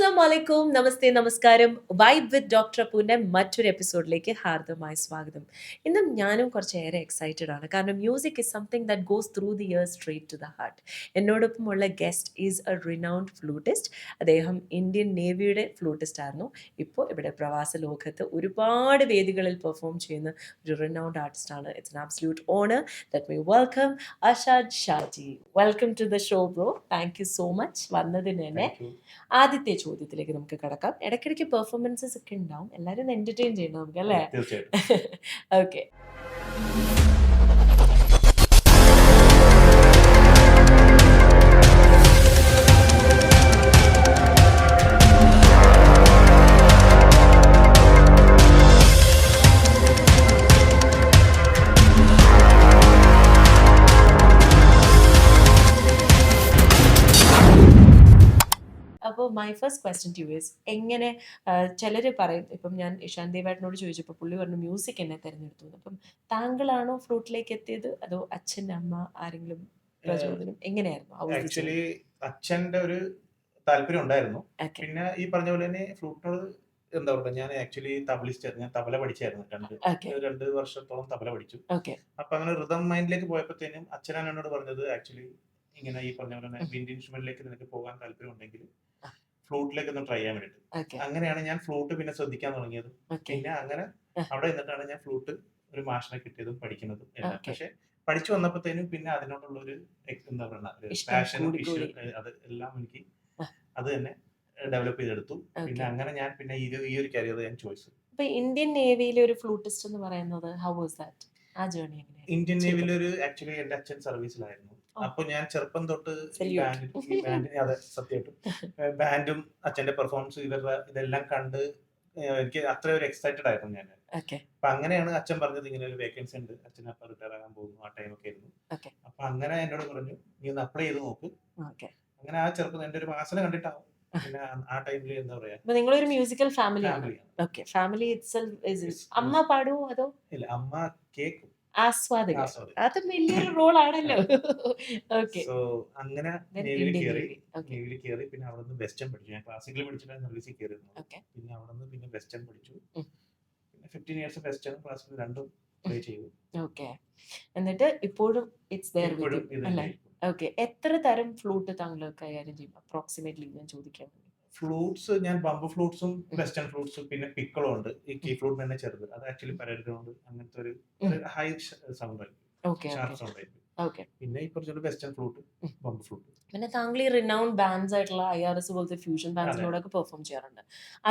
അസ്സലാമലൈക്കും, നമസ്തേ, നമസ്കാരം. Vibe with doctor അപ്പുവിൻ്റെ മറ്റൊരു എപ്പിസോഡിലേക്ക് ഹാർദമായ സ്വാഗതം. ഇന്നും ഞാനും കുറച്ചേറെ എക്സൈറ്റഡ് ആണ്. കാരണം music is something that goes through the ear straight to the heart. എന്നോടൊപ്പമുള്ള guest is a renowned flutist. അദ്ദേഹം ഇന്ത്യൻ നേവിയുടെ ഫ്ലൂട്ടിസ്റ്റ് ആയിരുന്നു. ഇപ്പോൾ ഇവിടെ പ്രവാസ ലോകത്ത് ഒരുപാട് വേദികളിൽ പെർഫോം ചെയ്യുന്ന ഒരു റിനൗണ്ട് ആർട്ടിസ്റ്റാണ്. It's an absolute honour that me welcome Ashad Shaji. Welcome to the show bro. Thank you so much വന്നതിന് തന്നെ. ആദ്യത്തെ ചോദ്യത്തിലേക്ക് നമുക്ക് കടക്കാം. ഇടയ്ക്കിടയ്ക്ക് പെർഫോമൻസസ് ഒക്കെ ഉണ്ടാവും. എല്ലാവരും ഒന്ന് എന്റർടൈൻ ചെയ്യണം നമുക്ക്, അല്ലേ? ഓക്കെ. അപ്പോൾ my first question to you is, എങ്ങനെ ചിലർ പറയും, ഇപ്പം ഞാൻ ഇഷാൻ ദേവാട്ടിനോട് ചോദിച്ചപ്പോൾ പുള്ളി പറഞ്ഞു മ്യൂസിക് എന്നെ തിരഞ്ഞെടുത്തു എന്ന്. അപ്പം താങ്കളാണോ ഫ്ലൂട്ടിലേക്ക് എത്തിയത്, അതോ അച്ഛൻ, അമ്മ, ആരെങ്കിലും പ്രചോദനം, എങ്ങനെയായിരുന്നു? ആക്ച്വലി അച്ഛന്റെ ഒരു താല്പര്യം ഉണ്ടായിരുന്നു. ഓക്കെ പിന്നെ ഈ പറഞ്ഞ പോലെ തന്നെ ഫ്ലൂട്ടിനോട് എന്താ പറയുക, ഞാൻ ആക്ച്വലി തബലിസ്റ്റ്, ഞാൻ തബല പഠിച്ചായിരുന്നു. ഓക്കെ 2 വർഷത്തോളം തബല പഠിച്ചു. ഓക്കെ അപ്പൊ അങ്ങനെ റിതം മൈൻഡിലേക്ക് പോയപ്പോഴത്തേനും അച്ഛനാണ് എന്നോട് പറഞ്ഞത്, ആക്ച്വലി ഇങ്ങനെ ഈ പറഞ്ഞ പോലെ തന്നെ വിൻഡ് ഇൻസ്ട്രുമെന്റിലേക്ക് നിനക്ക് പോകാൻ താല്പര്യം ഉണ്ടെങ്കിൽ ഫ്ലൂട്ടിലേക്ക് ഒന്ന് ട്രൈ ചെയ്യാൻ വേണ്ടിട്ട്. ഓക്കെ അങ്ങനെയാണ് ഞാൻ ഫ്ലൂട്ട് പിന്നെ ശ്രദ്ധിക്കാൻ തുടങ്ങിയത്. ഓക്കെ പിന്നെ അങ്ങനെ അവിടെ നിന്നിട്ടാണ് ഞാൻ ഫ്ലൂട്ട് ഒരു മാഷിനെ കിട്ടിയതും പഠിക്കുന്നതും എല്ലാം. ഓക്കെ. പക്ഷെ പഠിച്ചു വന്നപ്പോഴത്തേനും പിന്നെ അതിനോടുള്ള ഒരു എന്താ പറയുക, ഇഷ്ടം പാഷനും കൂടി കൂടി. അത് എല്ലാം എനിക്ക് ആ. അത് തന്നെ ഡെവലപ്പ് ചെയ്തെടുത്തു. പിന്നെ ഓക്കെ. അങ്ങനെ ഞാൻ പിന്നെ ഈ ഒരു കരിയർ ഞാൻ ചോയ്സ്. അപ്പൊ ഇന്ത്യൻ നേവിയിലെ ഒരു ഫ്ലൂട്ടിസ്റ്റ് എന്ന് പറയുന്നത് ഹൗ വാസ് ദാറ്റ്? ആ ജേർണി എങ്ങനെയായിരുന്നു? ഇന്ത്യൻ ശരിക്കും. നേവിയിൽ ഒരു ആക്ച്വലി എന്റെ അച്ഛൻ സർവീസിലായിരുന്നു. ഓ. അപ്പൊ ഞാൻ ചെറുപ്പം തൊട്ട് ഈ Salute. ബാൻഡിന് അതെ സത്യമായിട്ടും ബാൻഡും അച്ഛന്റെ പെർഫോമൻസ് ഇതെല്ലാം കണ്ട് എനിക്ക് അത്ര ഒരു എക്സൈറ്റഡ് ആയിരുന്നു ഞാൻ. ഓക്കെ അപ്പൊ അങ്ങനെയാണ് അച്ഛൻ പറഞ്ഞത്, ഇങ്ങനെ ഒരു വേക്കൻസി ഉണ്ട്, അച്ഛൻ അപ്പൊ റിട്ടയർ ആകാൻ പോകുന്നു, ആ ടൈം ഒക്കെ ആയിരുന്നു. ഓക്കെ അപ്പൊ അങ്ങനെ എന്നോട് പറഞ്ഞു, നീ ഒന്ന് അപ്ലൈ ചെയ്ത് നോക്ക്. ഓക്കെ. അങ്ങനെ ആ ചെറുപ്പം എന്റെ ഒരു വാസന കണ്ടിട്ടാവും. പിന്നെ ആ ടൈമിൽ എന്താ പറയാ, അപ്പൊ നിങ്ങളൊരു മ്യൂസിക്കൽ ഫാമിലിയാണ്. ഫാമിലിയാണ്. Okay. Family itself Yes, is. അമ്മ പാടുവോ അതോ ഇല്ല, അമ്മ കേക്കും ആസ്വാദകർ? ആസ്വാദി. അത് വലിയൊരു റോൾ ആണല്ലോ. ഓക്കെ. സോ അങ്ങനെ Then നേവിയിൽ Indian കയറി. Navy. Okay. നേവിയിൽ കയറി പിന്നെ അവിടെ നിന്ന് വെസ്റ്റേൺ പഠിച്ചു. ഞാൻ ക്ലാസിക്കൽ പഠിച്ചിട്ടാണ് സർവീസിൽ കയറിയിരുന്നത്. Okay. പിന്നെ അവിടെ നിന്ന് പിന്നെ വെസ്റ്റേൺ പഠിച്ചു. ഉം. പിന്നെ 15 ഇയേഴ്സ് വെസ്റ്റേണും ക്ലാസിക്കൽ രണ്ടും പ്ലേ ചെയ്തു. ഓക്കെ. എന്നിട്ട് ഇപ്പോഴും ഇറ്റ്സ് ദേർ വിത്ത് ഇപ്പോഴും യു ഇത് അല്ലേ? തന്നെയായിരിക്കും. ഓക്കെ. എത്ര തരം ഫ്ലൂട്ട് താങ്കൾ കൈകാര്യം ചെയ്യും അപ്രോക്സിമേറ്റ്ലി ഞാൻ ചോദിക്കാൻ വേണ്ടി? ഫ്ലൂട്ട്സ് ഞാൻ ബംബ് ഫ്ലൂട്ട്സും വെസ്റ്റേൺ ഫ്ലൂട്ട്സും പിന്നെ പിക്കളോ ഉണ്ട്. ഈ കീ ഫ്ലൂട്ട് തന്നെ ചെറുത്, അത് ആക്ച്വലി പരലുണ്ട്. അങ്ങനത്തെ ഒരു ഹൈ സൗണ്ട് ആയിരിക്കും, ഓക്കെ ഷാർപ്പ് ഓക്കെ സൗണ്ട് ആയിരിക്കും. ഓക്കെ. പിന്നെ ഈ പറഞ്ഞ വെസ്റ്റേൺ ഫ്ലൂട്ട്, ബംബ് ഫ്ലൂട്ട്. പിന്നെ താങ്കൾ ഈ റിനൗണ്ട് ബാൻഡ്സ് ആയിട്ടുള്ള IRS പോലത്തെ ഫ്യൂഷൻ അതെ. ബാൻഡ്സിനോടൊക്കെ പെർഫോം ചെയ്യാറുണ്ട്.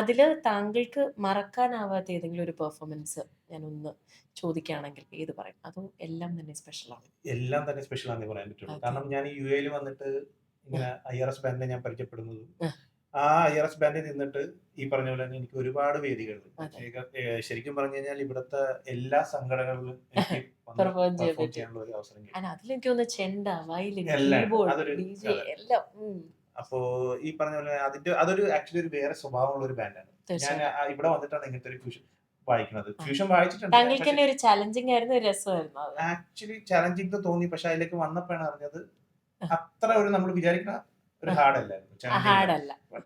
അതിൽ താങ്കൾക്ക് മറക്കാനാവാത്ത ഏതെങ്കിലും ഒരു പെർഫോമൻസ് ഞാനൊന്ന് ചോദിക്കുകയാണെങ്കിൽ ഏത് പറയും? അതോ എല്ലാം തന്നെ സ്പെഷ്യലാണ്? എല്ലാം തന്നെ സ്പെഷ്യൽ ആണെന്ന് പറയാൻ പറ്റുള്ളൂ. ഓക്കെ. കാരണം ഞാൻ യു എയിൽ വന്നിട്ട് ഇങ്ങനെ IRS ബാൻഡിനെ ഞാൻ പരിചയപ്പെടുന്നതും ആ. ആ IRS ബാൻഡിൽ നിന്നിട്ട് ഈ പറഞ്ഞ പോലെ തന്നെ എനിക്ക് ഒരുപാട് വേദികളുണ്ട്. അതെ. ശരിക്കും പറഞ്ഞു കഴിഞ്ഞാൽ ഇവിടുത്തെ എല്ലാ സംഘടനകളിലും എനിക്ക് പെർഫോം ചെയ്യാൻ പെർഫോം പറ്റും. ചെയ്യാനുള്ള ഒരു അവസരം കിട്ടി. അതിലെനിക്ക് തോന്നുന്നു ചെണ്ട, വയലിൻ, എല്ലാം ഉണ്ട്. കീബോർഡ്, അതൊരു DJ അതെ. എല്ലാം. അപ്പോ ഈ പറഞ്ഞ പോലെ അതൊരു ആക്ച്വലി ഒരു വേറെ സ്വഭാവമുള്ള ഒരു ബാൻഡാണ്. ഞാൻ തീർച്ചയായും. ഇവിടെ വന്നിട്ടാണ് ഇങ്ങനത്തെ ഒരു ഫ്യൂഷൻ വായിക്കുന്നത്. ഫ്യൂഷൻ വായിച്ചിട്ടുണ്ട്. താങ്കൾക്ക് പക്ഷെ തന്നെ ഒരു ചലഞ്ചിങ് ആയിരുന്നു, ഒരു രസമായിരുന്നു അത്? ആക്ച്വലി ചലഞ്ചിങ് തോന്നി. പക്ഷെ അതിലേക്ക് വന്നപ്പോഴാണ് അറിഞ്ഞത് ആ. അത്ര ഒരു നമ്മൾ വിചാരിക്കുന്ന ഒരു ഹാർഡ് അല്ലായിരുന്നു. ഹാർഡ് അല്ല. യു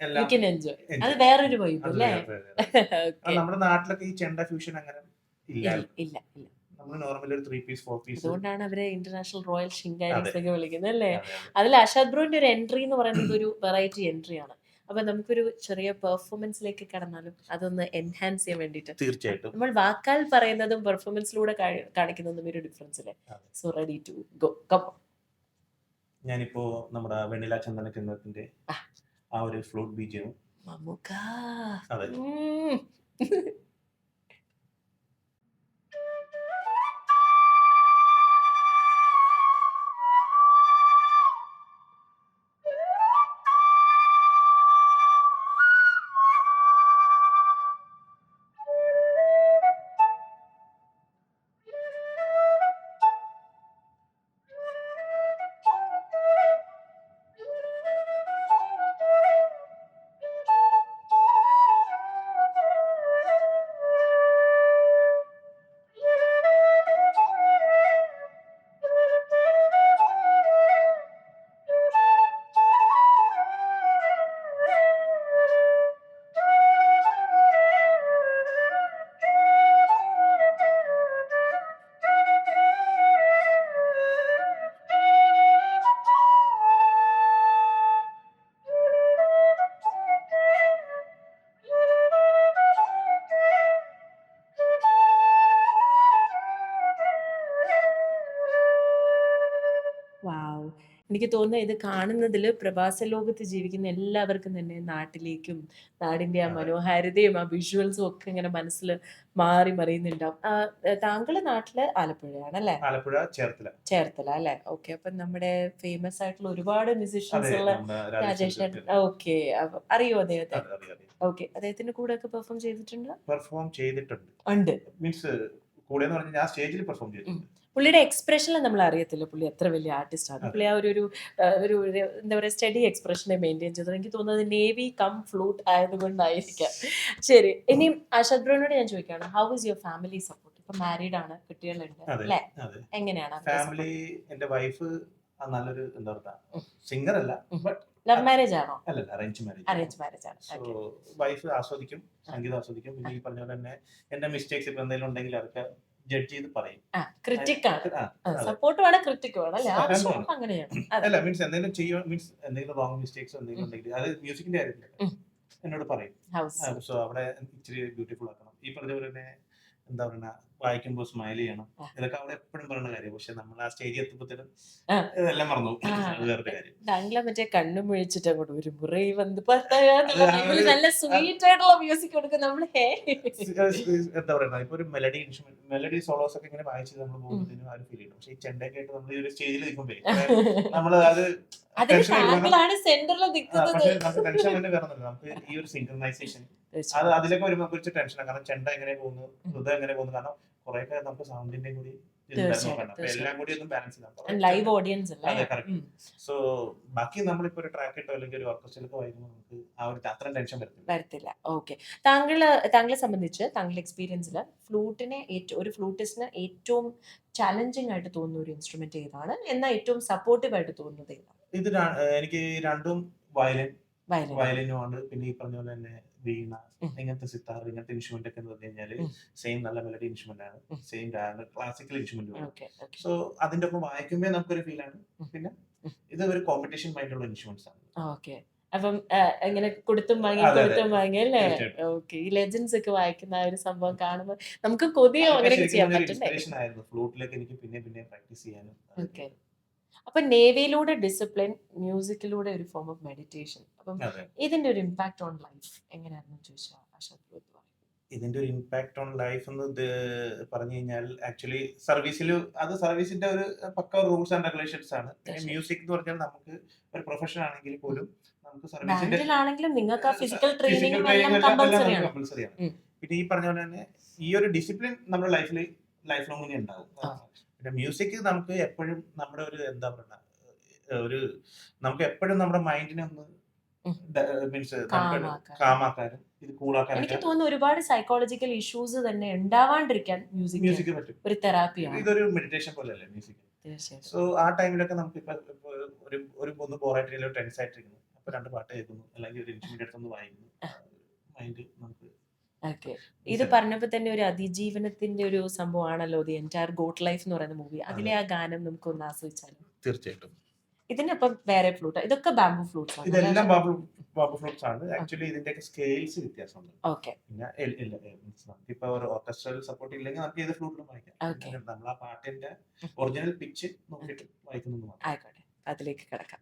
എല്ലാം കെൻ എൻജോയ്. അത് enjoy. വേറൊരു വൈബ് അത് അല്ലേ? ഓക്കെ. നമ്മുടെ നാട്ടിലൊക്കെ ഈ ചെണ്ട ഫ്യൂഷൻ അങ്ങനെ ഇല്ല ഇല്ലായിരുന്നു. ഇല്ല ഇല്ല. നമ്മൾ നോർമലി ഒരു 3 പീസ് 4 പീസ്. അതുകൊണ്ടാണ് അവരെ ഇന്റർനാഷണൽ റോയൽ ഷിങ്കാരീസ് അതെ. ഒക്കെ വിളിക്കുന്നത് അല്ലേ? അതെ, അതെ. അതിൽ അഷാദ് ബ്രോന്റെ ഒരു എൻട്രി എന്ന് പറയുന്നത് ഒരു വെറൈറ്റി എൻട്രി ആണ്. അപ്പൊ നമുക്കൊരു ചെറിയ പെർഫോമൻസിലേക്ക് കടന്നാലും അതൊന്ന് എൻഹാൻസ് ചെയ്യാൻ വേണ്ടിയിട്ട് തീർച്ചയായിട്ടും. നമ്മൾ വാക്കാൽ പറയുന്നതും പെർഫോമൻസിലൂടെ കാണിക്കുന്നതും ഒരു ഡിഫറൻസ് അല്ലേ? അതെ. So ready to go. Come. ഞാനിപ്പോ നമ്മുടെ വെണ്ണില ചന്ദന കിണ്ണത്തിന്റെ ആ. ആ ഒരു ഫ്ലൂട്ട് ബീജിയം. മമ്മൂക്ക. അതെ. ഉം. എനിക്ക് തോന്നുന്നത് ഇത് കാണുന്നതിൽ പ്രവാസ ലോകത്ത് ജീവിക്കുന്ന എല്ലാവർക്കും തന്നെ നാട്ടിലേക്കും നാടിന്റെ ആ അതെ. മനോഹാരിതയും ആ വിഷ്വൽസും ഒക്കെ ഇങ്ങനെ മനസ്സിൽ മാറി മറിയുന്നുണ്ടാവും. താങ്കള് നാട്ടില് ആലപ്പുഴയാണ് അല്ലേ? ആലപ്പുഴ, ചേർത്തല. ചേർത്തല അല്ലേ? ഓക്കെ. അപ്പൊ നമ്മുടെ ഫേമസ് ആയിട്ടുള്ള ഒരുപാട് അതെ, മ്യൂസിഷ്യൻസ് ഉള്ള നമ്മുടെ രാജേഷ് രാജേഷ് ചേട്ടൻ. ചന്ദ്രൻ. ഓക്കെ. അറിയോ അദ്ദേഹത്തെ? അതെ, അറിയാം. ഓക്കെ. അദ്ദേഹത്തിന്റെ കൂടെ ഒക്കെ പെർഫോം ചെയ്തിട്ടുണ്ട്? പെർഫോം ചെയ്തിട്ടുണ്ട്. ഉണ്ട്. മീൻസ് കൂടെ എന്ന് പറഞ്ഞാൽ ഞാൻ സ്റ്റേജിൽ പെർഫോം ചെയ്തിട്ടുണ്ട്. പുള്ളിയുടെ എക്സ്പ്രഷനിൽ നമ്മൾ അറിയത്തില്ല പുള്ളി എത്ര വലിയ ആർട്ടിസ്റ്റ് ആണ്. അതെ. പുള്ളി ആ ഒരു എന്താ പറയുക സ്റ്റഡി എക്സ്പ്രഷനെ മെയിൻറ്റെയിൻ ചെയ്തത്. എനിക്ക് തോന്നുന്നത് നേവി കം ഫ്ലൂട്ട് ആയതുകൊണ്ടായിരിക്കാം. ശരി. ഇനിയും ആശാദ് ബ്രോനോട് ഞാൻ ചോദിക്കുകയാണ്, how is your family support? ഇപ്പൊ മാരീഡ് ആണ്, കുട്ടികളുണ്ട് അതെ, അല്ലേ? അതെ. എങ്ങനെയാണ് ഫാമിലി, എന്റെ വൈഫ് നല്ലൊരു എന്താ പറയുക സിംഗർ അല്ല, ബട്ട് ലവ് മാരേജ് ആണോ? അല്ലല്ല, അറേഞ്ച് മാരേജ്. അറേഞ്ച് മാരേജ് ആണ്. സോ വൈഫ് ആസ്വദിക്കും, സംഗീതം ആസ്വദിക്കും. പിന്നെ ഈ പറഞ്ഞ പോലെ തന്നെ എന്റെ മിസ്റ്റേക്സ് ഇപ്പൊ എന്തെങ്കിലും ഉണ്ടെങ്കിൽ അതൊക്കെ ജഡ്ജ് ചെയ്ത് പറയും. ക്രിറ്റിക് ആണ്. അതെ. സപ്പോർട്ട് വേണം, ക്രിറ്റിക് വേണം അല്ലേ? രണ്ടും ആവശ്യം ആണ്. അങ്ങനെയാണ്. അതെ. അല്ല, മീൻസ് എന്തെങ്കിലും ചെയ്യുക, മീൻസ് എന്തെങ്കിലും റോങ് മിസ്റ്റേക്സ് എന്തെങ്കിലും ഉണ്ടെങ്കിൽ അത് മ്യൂസിക്കിന്റെ കാര്യത്തിലൊക്കെ എന്നോട് പറയും. ഹൗസ് സോ അവിടെ ഇച്ചിരി ബ്യൂട്ടിഫുൾ ആക്കണം. ഈ പറഞ്ഞ പോലെ തന്നെ എന്താ പറയുക, വായിക്കുമ്പോൾ സ്മൈൽ ചെയ്യണം. ഇതൊക്കെ അവിടെ എപ്പോഴും പറയുന്ന കാര്യം. പക്ഷെ നമ്മൾ ആ സ്റ്റേജിൽ എത്തുമ്പോഴത്തേനും ആ. ഇതെല്ലാം മറന്നു പോകും. അത് വേറെ കാര്യം. താങ്കളെ മറ്റേ കണ്ണും മുഴിച്ചിട്ട് അങ്ങോട്ട് ഒരു മുറി വന്ന് പറയാന്നുള്ള അത് ടൈമില് നല്ല സ്വീറ്റ് ആയിട്ടുള്ള മ്യൂസിക് കൊടുക്കും നമ്മള്. എന്താ പറയുക, ഇപ്പൊ ഒരു മെലഡി ഇൻസ്ട്രുമെന്റ്, മെലഡി സോളോസ് ഒക്കെ ഇങ്ങനെ വായിച്ച് നമ്മൾ പോകുന്നതിനും ആ ഒരു ഫീൽ ചെയ്യും. പക്ഷെ ഈ ചെണ്ടയൊക്കെ ആയിട്ട് നമ്മൾ ഈ ഒരു സ്റ്റേജിൽ നിൽക്കുമ്പോ നമ്മള് അത് അതിന് ടെൻഷൻ ആയി. താങ്കളാണ് സെന്ററിൽ നിൽക്കുന്നത്. പക്ഷെ നമുക്ക് ടെൻഷൻ തന്നെ വേണമെന്നില്ല. നമുക്ക് ഈ ഒരു സിംഗ്രണൈസേഷൻ അത് അതിലൊക്കെ വരുമ്പോൾ കുറിച്ച് ടെൻഷനാണ്. കാരണം ചെണ്ട എങ്ങനെ പോകുന്നു, ഹൃദയം എങ്ങനെ പോകുന്നു. കാരണം കുറെയൊക്കെ നമുക്ക് സൗണ്ടിന്റെ കൂടി അപ്പൊ എല്ലാം കൂടി ഒന്നും ബാലൻസ് ചെയ്യാം. ലൈവ് ഓഡിയൻസ് അതെ, അല്ലേ? കറക്റ്റ്. സോ ബാക്കി നമ്മളിപ്പോ ഒരു ട്രാക്ക് ഇട്ടോ അല്ലെങ്കിൽ ഒരു ഓർക്കസ്ട്രയിലൊക്കെ വായിക്കുമ്പോൾ നമുക്ക് ആ ഒരു അത്ര ടെൻഷൻ വരത്തില്ല. ഓക്കെ. താങ്കളെ സംബന്ധിച്ച് താങ്കളുടെ എക്സ്പീരിയൻസിൽ ഒരു ഫ്ലൂട്ടിസ്റ്റിന് ഏറ്റവും ചാലഞ്ചിങ് ആയിട്ട് തോന്നുന്ന ഒരു ഇൻസ്ട്രുമെന്റ് ഏതാണ്? എന്നാൽ ഏറ്റവും സപ്പോർട്ടീവ് ആയിട്ട് തോന്നുന്നത് ഏതാണ്? ഇത് എനിക്ക് രണ്ടും വയലിൻ. വയലിനുമാണ്. പിന്നെ ഈ പറഞ്ഞ പോലെ തന്നെ വീണ, ഇങ്ങനത്തെ സിത്താർ, ഇങ്ങനത്തെ ഇൻസ്ട്രുമെന്റ് ഒക്കെ എന്ന് പറഞ്ഞു കഴിഞ്ഞാല് സെയിം നല്ല മെലഡി ഇൻസ്ട്രുമെന്റ് ആണ്. സെയിം ക്ലാസിക്കൽ ഇൻസ്ട്രുമെന്റ് ആണ്. സോ അതിന്റെ ഒപ്പം വായിക്കുമ്പോ നമുക്കൊരു ഫീൽ ആണ്. പിന്നെ ഇത് ഒരു കോമ്പറ്റീഷൻ മൈൻഡുള്ള ഇൻസ്ട്രുമെന്റ്സ് ആണ്. ഓക്കെ. അപ്പം ഇങ്ങനെ കൊടുത്തും വാങ്ങി അതെ, അതെ. കൊടുത്തും വാങ്ങി അല്ലേ? തീർച്ചയായിട്ടും. ഓക്കെ. ഈ ലെജൻസ് ഒക്കെ വായിക്കുന്ന ആ ഒരു സംഭവം കാണുമ്പോൾ നമുക്ക് കൊതിയോ അങ്ങനെയൊക്കെ ചെയ്യാൻ പറ്റണ്ടേ? ഇൻസ്പിറേഷൻ ആയിരുന്നു. ഫ്ലൂട്ടിലേക്ക് എനിക്ക് പിന്നെ പ്രാക്ടീസ് ചെയ്യാനും. ഓക്കെ. അപ്പൊ നേവിയിലൂടെ ഡിസിപ്ലിൻ, മ്യൂസിക്കിലൂടെ ഒരു ഫോം ഓഫ് മെഡിറ്റേഷൻ. അപ്പം അതെ. ഇതിന്റെ ഒരു ഇമ്പാക്ട് ഓൺ ലൈഫ് എങ്ങനെയാണെന്ന് ചോദിച്ചാൽ ആശാദ് ബ്രോ പറയും. ഇതിന്റെ ഒരു ഇമ്പാക്ട് ഓൺ ലൈഫ് എന്ന് പറഞ്ഞു കഴിഞ്ഞാൽ ആക്ച്വലി സർവീസിന്റെ ഒരു പക്ക റൂൾസ് ആൻഡ് റെഗുലേഷൻസ് ആണ്. പിന്നെ മ്യൂസിക് എന്ന് പറഞ്ഞാൽ നമുക്ക് ഒരു പ്രൊഫഷൻ ആണെങ്കിൽ പോലും നമുക്ക് സർവീസിന്റെ ബാൻഡിലാണെങ്കിലും നിങ്ങൾക്ക് ആ ഫിസിക്കൽ ഫിസിക്കൽ ട്രെയിനിങ്ങും ട്രെയിനിങ് എല്ലാം എല്ലാം കമ്പൽസറി ആണ്. കമ്പൽസറി ആണ്. പിന്നെ ഈ പറഞ്ഞ പോലെ തന്നെ ഈ ഒരു ഡിസിപ്ലിൻ നമ്മുടെ ലൈഫ് ലോങ് ഇനി ഉണ്ടാവും. പിന്നെ മ്യൂസിക് നമുക്ക് എപ്പോഴും നമ്മുടെ ഒരു എന്താ പറയുക, ഒരു നമുക്ക് എപ്പോഴും നമ്മുടെ മൈൻഡിനെ ഒന്ന് മീൻസ് കാമാക്കാനും ഇത് എനിക്ക് കൂളാക്കാനൊക്കെ തോന്നുന്നു ഒരുപാട് സൈക്കോളജിക്കൽ ഇഷ്യൂസ് തന്നെ ഉണ്ടാവാണ്ടിരിക്കാൻ മ്യൂസിക് പറ്റും. ഒരു തെറാപ്പിയാണ്. ഇതൊരു മെഡിറ്റേഷൻ പോലെയല്ലേ മ്യൂസിക്. തീർച്ചയായിട്ടും. സോ ആ ടൈമിലൊക്കെ നമുക്ക് ഇപ്പൊ ഒന്ന് ബോറായിട്ടില്ല, ടെൻസ് ആയിട്ടിരിക്കുന്നു, അപ്പൊ രണ്ട് പാട്ട് കേൾക്കുന്നു, അല്ലെങ്കിൽ ഒരു ഇൻസ്ട്രുമെന്റ് എടുത്തൊന്ന് വായിക്കുന്നു, മൈൻഡ് നമുക്ക്. ഓക്കെ. ഇത് പറഞ്ഞപ്പോ തന്നെ ഒരു അതിജീവനത്തിന്റെ ഒരു സംഭവമാണല്ലോ ദി എൻറ്റയർ ഗോട്ട് ലൈഫ് എന്ന് പറയുന്ന മൂവി. അതിലെ ആ ഗാനം നമുക്ക് ഒന്ന് ആസ്വദിച്ചാലോ? തീർച്ചയായിട്ടും. ഇതിനപ്പം വേറെ ഫ്ലൂട്ട്, ഇതൊക്കെ ബാംബു ഫ്ലൂട്ട്സ് ആണ്. ഇതെല്ലാം ബാബു ഫ്ലൂട്ട്സ് ആണ്. ആക്ച്വലി ഇതിന്റെയൊക്കെ സ്കെയിൽസ് വ്യത്യാസമുണ്ട്. ഓക്കെ. പിന്നെ നമുക്കിപ്പോ ഒരു ഓർക്കസ്ട്രൽ സപ്പോർട്ട് ഇല്ലെങ്കിൽ നമുക്ക് ഏത് ഫ്ലൂട്ടിലും വായിക്കാം. നമ്മൾ ആ പാട്ടിന്റെ ഒറിജിനൽ പിച്ച് നോക്കിയിട്ട് വായിക്കുന്നു. ആയിക്കോട്ടെ, അതിലേക്ക് കിടക്കാം.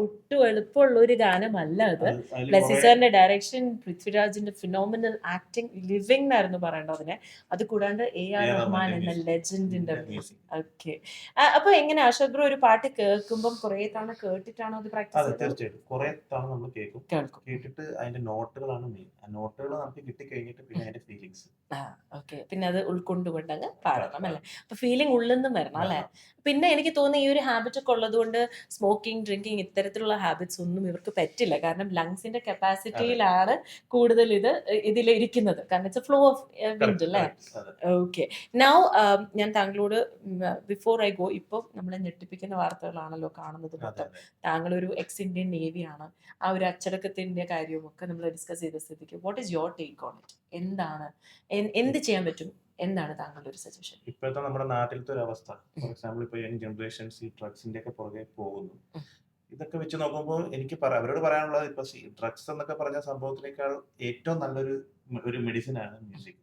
ഒട്ടും എളുപ്പമുള്ള ഒരു ഗാനമല്ല അത്. അതിൽ ബ്ലെസ്സി കുറെ സാറിന്റെ ഡയറക്ഷൻ, പൃഥ്വിരാജിന്റെ ഫിനോമിനൽ ആക്ടിങ്, ലിവിംഗ് എന്നായിരുന്നു പറയേണ്ടത് അതിനെ. അത് കൂടാണ്ട് AR റഹ്മാൻ എന്ന ലെജൻഡിന്റെ മ്യൂസിക്. ഓക്കെ. അപ്പൊ എങ്ങനെ അശോക് ബ്രോ ഒരു പാട്ട് കേൾക്കുമ്പോൾ കുറെ തവണ കേട്ടിട്ടാണോ അത് പ്രാക്ടീസ് അതെ, ചെയ്തത്? തീർച്ചയായിട്ടും കുറെ തവണ നമ്മൾ കേൾക്കും. കേൾക്കും. കേട്ടിട്ട് അതിന്റെ നോട്ടുകളാണ് മെയിൻ. ആ നോട്ടുകൾ നമുക്ക് കിട്ടിക്കഴിഞ്ഞിട്ട് പിന്നെ അതിന്റെ ഫീലിങ്സ് ഓക്കെ. പിന്നെ അത് ഉൾക്കൊണ്ടുകൊണ്ട് അങ്ങ് പാടണം അല്ലെ? അപ്പൊ ഫീലിംഗ് ഉള്ളിൽ നിന്നും വരണം അല്ലെ? പിന്നെ എനിക്ക് തോന്നുന്നു ഈ ഒരു ഹാബിറ്റ് ഒക്കെ ഉള്ളത് കൊണ്ട് സ്മോക്കിംഗ്, ഡ്രിങ്കിങ് ഇത്തരത്തിലുള്ള ഹാബിറ്റ്സ് ഒന്നും ഇവർക്ക് പറ്റില്ല. കാരണം ലങ്സിന്റെ കപ്പാസിറ്റിയിലാണ് കൂടുതൽ ഇതിലിരിക്കുന്നത്. കാരണം it's A flow of wind അല്ലേ? ഓക്കെ. നൗ ഞാൻ താങ്കളോട് ബിഫോർ ഐ ഗോ, ഇപ്പോൾ നമ്മളെ ഞെട്ടിപ്പിക്കുന്ന വാർത്തകളാണല്ലോ കാണുന്നത് മൊത്തം. താങ്കൾ ഒരു എക്സ് ഇന്ത്യൻ നേവിയാണ്. ആ ഒരു അച്ചടക്കത്തിന്റെ കാര്യവും ഒക്കെ നമ്മൾ ഡിസ്കസ് ചെയ്ത സ്ഥിതിക്ക് what is your take on it? എന്താണ്, എന്ത് ചെയ്യാൻ പറ്റും? എന്താണ് താങ്കളുടെ ഒരു സജഷൻ? ഇപ്പോഴത്തെ നമ്മുടെ നാട്ടിലത്തെ ഒരു അവസ്ഥ, ഫോർ എക്സാമ്പിൾ ഇപ്പോൾ യങ് ജനറേഷൻസ് ഈ ഡ്രഗ്സിന്റെ ഒക്കെ പുറകെ പോകുന്നു. ഇതൊക്കെ വെച്ച് നോക്കുമ്പോൾ എനിക്ക് അവരോട് പറയാനുള്ളത്, ഇപ്പൊ ഡ്രഗ്സ് എന്നൊക്കെ പറഞ്ഞ സംഭവത്തിനേക്കാൾ ഏറ്റവും നല്ലൊരു മെഡിസിൻ ആണ് മ്യൂസിക്.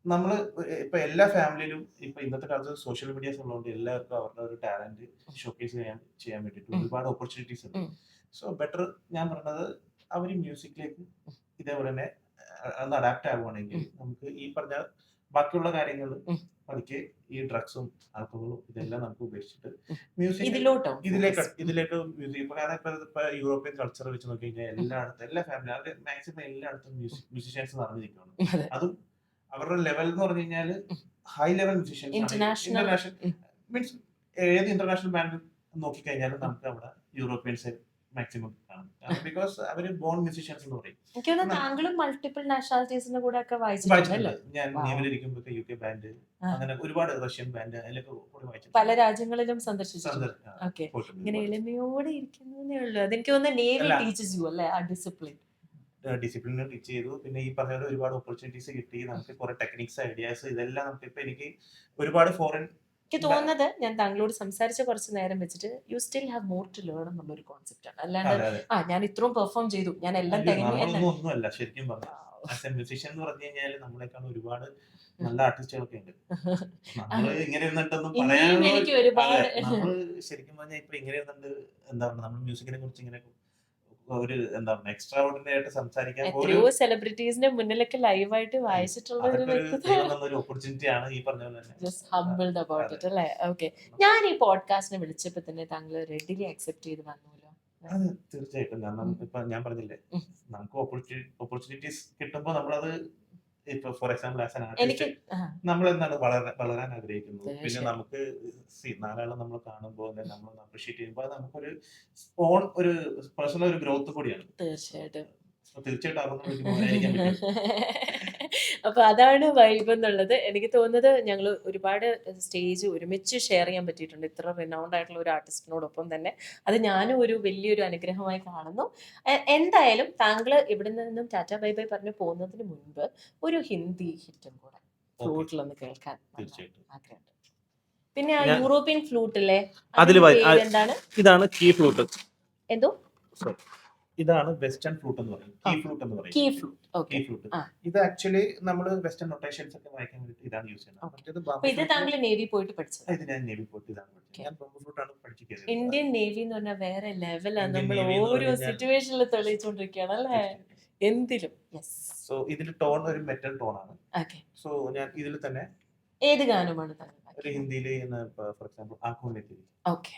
നമ്മള് ഇപ്പൊ എല്ലാ ഫാമിലിയിലും ഇപ്പൊ ഇന്നത്തെ കാലത്ത് സോഷ്യൽ മീഡിയാസ് ഉള്ളതുകൊണ്ട് എല്ലാവർക്കും അവരുടെ ഒരു ടാലന്റ് ഷോക്കേസ് ചെയ്യാൻ വേണ്ടിയിട്ട് ഒരുപാട് ഓപ്പർച്യൂണിറ്റീസ് ഉണ്ട്. സോ ബെറ്റർ, ഞാൻ പറഞ്ഞത് അവർ മ്യൂസിക്കിലേക്ക് ഇതേപോലെ തന്നെ ഒന്ന് അഡാപ്റ്റ് ആവുകയാണെങ്കിൽ നമുക്ക് ഈ പറഞ്ഞ ബാക്കിയുള്ള കാര്യങ്ങൾ പതുക്കെ ഈ ഡ്രഗ്സും ആൽക്കഹോളും ഇതെല്ലാം നമുക്ക് ഉപേക്ഷിച്ചിട്ട് മ്യൂസിക് ഇതിലേക്ക് മ്യൂസിക്. കാരണം ഇപ്പൊ യൂറോപ്യൻ കൾച്ചർ വെച്ച് നോക്കി കഴിഞ്ഞാൽ എല്ലായിടത്തും എല്ലാ ഫാമിലി അത് മാക്സിമം എല്ലായിടത്തും മ്യൂസിഷ്യൻസ് നിറഞ്ഞിരിക്കുകയാണ്. അതും അവരുടെ ലെവൽ എന്ന് പറഞ്ഞു കഴിഞ്ഞാൽ high level musicians. International means ഏത് ഇന്റർനാഷണൽ ബാൻഡ് നോക്കിക്കഴിഞ്ഞാലും നമുക്ക് അവിടെ യൂറോപ്യൻസ് മാക്സിമം കാണും. ബിക്കോസ് അവര് ബോൺ മ്യൂസിഷ്യൻസ് എന്ന് പറയും. എനിക്ക് തോന്നുന്നു താങ്കളും മൾട്ടിപ്പിൾ നാഷണാലിറ്റീസിന്റെ കൂടെ ഒക്കെ വായിച്ചിട്ടുണ്ട്. ഞാൻ നേവിലിരിക്കുമ്പോൾ UK ബാൻഡ്, അങ്ങനെ ഒരുപാട് റഷ്യൻ ബാൻഡ്, അതിലൊക്കെ വായിച്ചു. പല രാജ്യങ്ങളിലും സന്ദർശിച്ചിട്ടുണ്ട്. ഓക്കെ. ഇങ്ങനെ എളിമയോടെ ഇരിക്കുന്നതേ ഉള്ളൂ. അതെനിക്ക് തോന്നുന്നു നേവി ടീച്ചസ് യു അല്ലേ ആ ഡിസിപ്ലിൻ. ഡിസിപ്ലിൻ ടീച്ച് ചെയ്തു. പിന്നെ ഈ പറഞ്ഞ ഒരുപാട് ഓപ്പർച്യൂണിറ്റീസ് കിട്ടി. നമുക്ക് കുറെ ടെക്നിക്സ്, ഐഡിയാസ് ഇതെല്ലാം നമുക്ക് ഇപ്പൊ എനിക്ക് ഒരുപാട് ഫോറിൻ. എനിക്ക് തോന്നുന്നത് ഞാൻ താങ്കളോട് സംസാരിച്ച കുറച്ച് നേരം വെച്ചിട്ട് you still have more to learn എന്നുള്ളൊരു കോൺസെപ്റ്റ് ആണ്. അല്ലാണ്ട് ഞാൻ ഇത്രയും പെർഫോം ചെയ്തു, ഞാൻ എല്ലാം ഒന്നുമല്ല. ശരിക്കും പറഞ്ഞാൽ ആസ് എ മ്യൂസിഷ്യൻ എന്ന് പറഞ്ഞു കഴിഞ്ഞാൽ നമ്മളെക്കാൾ ഒരുപാട് നല്ല ആർട്ടിസ്റ്റുകളൊക്കെ ഉണ്ട്. നമ്മള് ഇങ്ങനെ ഇരുന്നിട്ടൊന്നും പറയാനുള്ള നമ്മള് ശരിക്കും പറഞ്ഞാൽ ഇപ്പൊ ഇങ്ങനെ ഇരുന്നിട്ട് എന്താ പറയുക, നമ്മൾ മ്യൂസിക്കിനെ കുറിച്ച് ഇങ്ങനെ ഒരു എന്താ പറയുക എക്സ്ട്രാ ഓർഡിനറി ആയിട്ട് സംസാരിക്കാൻ എത്രയോ സെലിബ്രിറ്റീസിന്റെ മുന്നിലൊക്കെ ലൈവായിട്ട് വായിച്ചിട്ടുള്ള ഒരു ഓപ്പർച്യൂണിറ്റി ആണ്. ഈ പറഞ്ഞ പോലെ ജസ്റ്റ് ഹംബിൾഡ് അബൌട്ട് ഇറ്റ് അല്ലേ? ഓക്കെ. ഞാൻ ഈ പോഡ്കാസ്റ്റിനെ വിളിച്ചപ്പോൾ തന്നെ താങ്കൾ റെഡിലി അക്സെപ്റ്റ് ചെയ്ത് വന്നല്ലോ. അത് തീർച്ചയായിട്ടും. ഇപ്പൊ ഞാൻ പറഞ്ഞില്ലേ, നമുക്ക് ഓപ്പർച്യൂണിറ്റീസ് കിട്ടുമ്പോൾ നമ്മളത് ഇപ്പൊ for example as an artist നമ്മൾ എന്താണ് വളരാൻ ആഗ്രഹിക്കുന്നു. പിന്നെ നമുക്ക് നാലാളെ നമ്മൾ കാണുമ്പോൾ നമ്മൾ അപ്രീഷിയേറ്റ് ചെയ്യുമ്പോൾ അത് നമുക്കൊരു ഓൺ ഒരു പേഴ്സണൽ ഒരു ഗ്രോത്ത് കൂടിയാണ്. തീർച്ചയായിട്ടും. അപ്പൊ അതാണ് വൈബ് എന്നുള്ളത്. എനിക്ക് തോന്നുന്നത് ഞങ്ങൾ ഒരുപാട് സ്റ്റേജ് ഒരുമിച്ച് ഷെയർ ചെയ്യാൻ പറ്റിയിട്ടുണ്ട് ഇത്ര റിനൗണ്ട് ആയിട്ടുള്ള ഒരു ആർട്ടിസ്റ്റിനോടൊപ്പം തന്നെ. അത് ഞാനും ഒരു വലിയൊരു അനുഗ്രഹമായി കാണുന്നു. എന്തായാലും താങ്കൾ ഇവിടെ നിന്നും ടാറ്റ ബൈ ബൈ പറഞ്ഞു പോകുന്നതിന് മുൻപ് ഒരു ഹിന്ദി ഹിറ്റും കൂടെ ഫ്ലൂട്ടിലൊന്ന് കേൾക്കാൻ ആഗ്രഹമുണ്ട്. പിന്നെ ആ യൂറോപ്യൻ ഫ്ലൂട്ട് അല്ലേ, എന്താണ്? ഇതാണ് കീ ഫ്ലൂട്ട്. എന്തോ ഇതാണ് വെസ്റ്റേൺ ഫ്ലൂട്ട് എന്ന് പറയും. കീ ഫ്ലൂട്ട് എന്ന് പറയും. Key flute. ഇത് ആക്ച്വലി നമ്മൾ വെസ്റ്റേൺ നൊട്ടേഷൻസ് ഒക്കെ വായിക്കാൻ വേണ്ടി ഇതാണ് യൂസ് ചെയ്യുന്നത്. ഇത് താങ്കൾ നേവി പോയിട്ട് പഠിച്ചത്? ഇത് ഞാൻ നേവി പോയിട്ട് ഇതാണ് പഠിച്ചത്. ഞാൻ ബംബു ഫ്ലൂട്ട് ആണ് പഠിച്ചത്. ഇന്ത്യൻ നേവി എന്ന് പറഞ്ഞാൽ വേറെ ലെവലാണ്. നമ്മൾ ഓരോ സിറ്റുവേഷനിൽ തെളിയിച്ചുകൊണ്ടിരിക്കുകയാണ് അല്ലേ, എന്തിലും. സോ ഇതിൽ ടോൺ ഒരു മെറ്റൽ ടോൺ ആണ്. സോ ഞാൻ ഇതിൽ തന്നെ ഏത് ഗാനമാണ് ഒരു ഹിന്ദിയിൽ ഫോർ എക്സാമ്പിൾ ആँखों में तेरी. ഓക്കെ.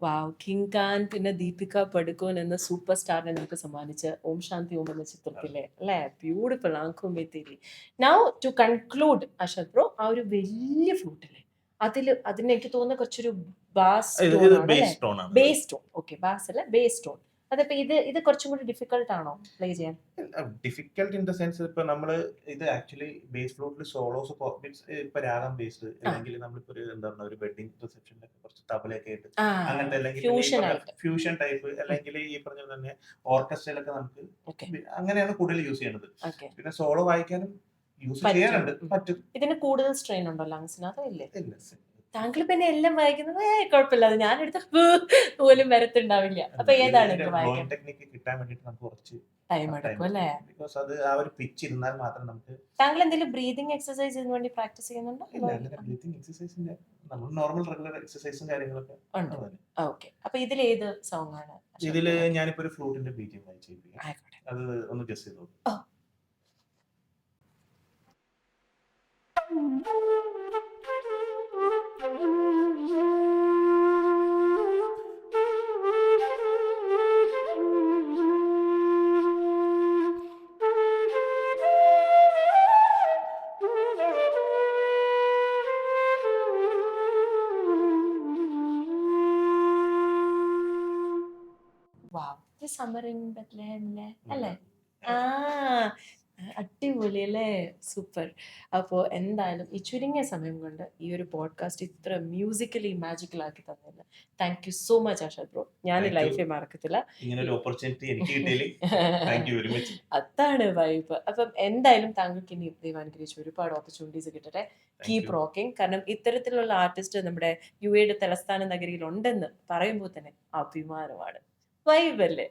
വാവ്. കിങ് ഖാൻ പിന്നെ ദീപിക പടുക്കോൻ എന്ന സൂപ്പർ സ്റ്റാറിനെ നമുക്ക് സമ്മാനിച്ച ഓം ശാന്തി ഓം എന്ന ചിത്രത്തിലെ അല്ലേ ബ്യൂട്ടിഫുൾ ആँखों में तेरी. Now to conclude Ashok bro, ആ ഒരു വലിയ ഫ്ലൂട്ടിലെ അതിന് എനിക്ക് തോന്നുന്ന കുറച്ചൊരു ബാസ് ഇത് ടോൺ ആണ് അല്ലേ? ബേസ് ടോൺ ആണ്. Base tone. ഓക്കെ, ബാസ് അല്ല, ബേസ് ടോൺ. അതിപ്പോ ഇത് കുറച്ചും കൂടി ഡിഫിക്കൽട്ട് ആണോ പ്ലേ ചെയ്യാൻ? ഡിഫിക്കൽട്ട് ഇൻ ദ സെൻസ് ഇപ്പൊ നമ്മള് ഇത് ആക്ച്വലി ബേസ് ഫ്ലൂട്ടിൽ സോളോസ് മീൻസ് ഇപ്പൊ രാഗം ബേസ്ഡ് ആ അല്ലെങ്കിൽ നമ്മളിപ്പോ ഒരു എന്താ പറയുക ഒരു വെഡിങ് റിസപ്ഷനിലൊക്കെ കുറച്ച് തബലയൊക്കെ ആയിട്ട് ആ അങ്ങനത്തെ അല്ലെങ്കിൽ പിന്നെ ഈ ഫ്യൂഷൻ പറഞ്ഞ ആയിട്ട്. ഫ്യൂഷൻ ടൈപ്പ് ഉം. അല്ലെങ്കിൽ ഈ പറഞ്ഞ തന്നെ ഓർക്കസ്ട്രയിലൊക്കെ നമുക്ക് ഓക്കെ അങ്ങനെയാണ് കൂടുതൽ യൂസ് ചെയ്യുന്നത്. ഓക്കെ പിന്നെ സോളോ വായിക്കാനും യൂസ് പറ്റും. ചെയ്യാറുണ്ട്, പറ്റും. ഇതിന് കൂടുതൽ സ്ട്രെയിൻ ഉണ്ടോ ലങ്സിനകത്തോ? ഇല്ലേ? ഇല്ല താങ്കൾ പിന്നെ എല്ലാം വായിക്കുന്നത് കുഴപ്പമില്ല, അത് ഞാനെടുത്ത പോലും വരത്തുണ്ടാവില്ല. അപ്പൊ ഏതാണ് ഇതിന്റെ ഇത് ബ്ലോയിങ് വായിക്കാൻ ടെക്നിക്ക് കിട്ടാൻ വേണ്ടിയിട്ട് നമുക്ക് കുറച്ച് ടൈം ടൈം എടുക്കും എടുക്കും. അല്ലേ? ബിക്കോസ് അത് ആ ഒരു പിച്ച് ഇരുന്നാൽ മാത്രം നമുക്ക് താങ്കൾ എന്തെങ്കിലും ബ്രീതിങ് എക്സസൈസ് ഇതിന് വേണ്ടി പ്രാക്ടീസ് ചെയ്യുന്നുണ്ടോ? ഇല്ല അങ്ങനെ ബ്രീത്തിങ് എക്സസൈസിന്റെ നമ്മൾ നോർമൽ റെഗുലർ എക്സസൈസും കാര്യങ്ങളൊക്കെ ഉണ്ട്. ആണ്. ഓക്കെ, അപ്പൊ ഇതിൽ ഏത് സോങ് ആണ് ഇതില് അശോക്? ഞാനിപ്പോ ഒരു ഫ്ലൂട്ടിന്റെ ബീജിയം വായിച്ചിരിക്കുക. ആയിക്കോട്ടെ. അത് ഒന്ന് ഗസ് ചെയ്തോ. ഓ, വാവ്, ഇത് സമ്മർ ഇൻ ബെത്ലഹേമിലെ അല്ലേ? ആ, അടിപൊളി അല്ലേ? സൂപ്പർ. അപ്പോൾ എന്തായാലും ഈ ചുരുങ്ങിയ സമയം കൊണ്ട് ഈ ഒരു പോഡ്കാസ്റ്റ് ഇത്ര മ്യൂസിക്കലി മാജിക്കൽ ആക്കി തന്നതിന് thank you so much Arshad bro. ഞാൻ താങ്ക് യു. ലൈഫിൽ മറക്കത്തില്ല. ഇങ്ങനെ ഒരു ഓപ്പർച്യൂണിറ്റി എനിക്ക് കിട്ടിയതിൽ താങ്ക് യു വെരി മച്ച്. അതാണ് വൈബ്. അപ്പം എന്തായാലും താങ്കൾക്ക് ഇനി ദൈവം അനുഗ്രഹിച്ച് ഒരുപാട് ഓപ്പർച്യൂണിറ്റീസ് കിട്ടട്ടെ. Thank keep you. റോക്കിംഗ്. കാരണം ഇത്തരത്തിലുള്ള ആർട്ടിസ്റ്റ് നമ്മുടെ യു എയുടെ തലസ്ഥാന നഗരിയിൽ ഉണ്ടെന്ന് പറയുമ്പോൾ തന്നെ അഭിമാനമാണ്. വൈബ് അല്ലേ?